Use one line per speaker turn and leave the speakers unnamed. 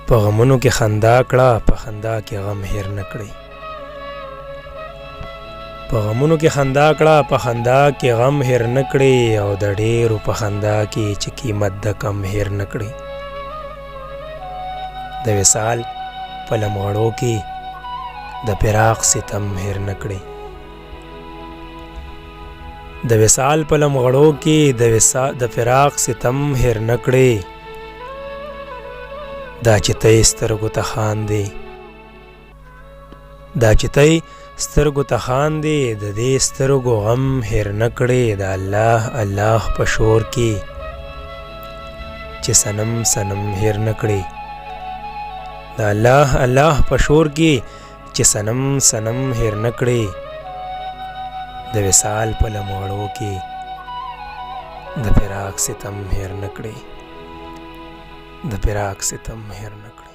په غمونو کې خندا کړه په خندا کې غم هیر نه کړې په غمونو کې خندا کړه په خندا کې غم هیر نه کړې او د ډېرو په خندا کې چې قیمت د کم هیر نه کړې د وصال په لمغړو کې د فراق ستم هیر نه کړې د وصال په لمغړو کې د فراق ستم هیر نه کړې دا چې ته سترګو ته خاندې دا چې ته سترګو ته خاندې د دې سترګو غم هیر نه کړې د الله الله په شور کې چې صنم صنم هیر نه کړې د الله الله په شور کې چې صنم صنم هیر نه کړې د وصال په لمغړو کې د فراق ستم هیر نه کړې د فراق ستم هیر نه کړې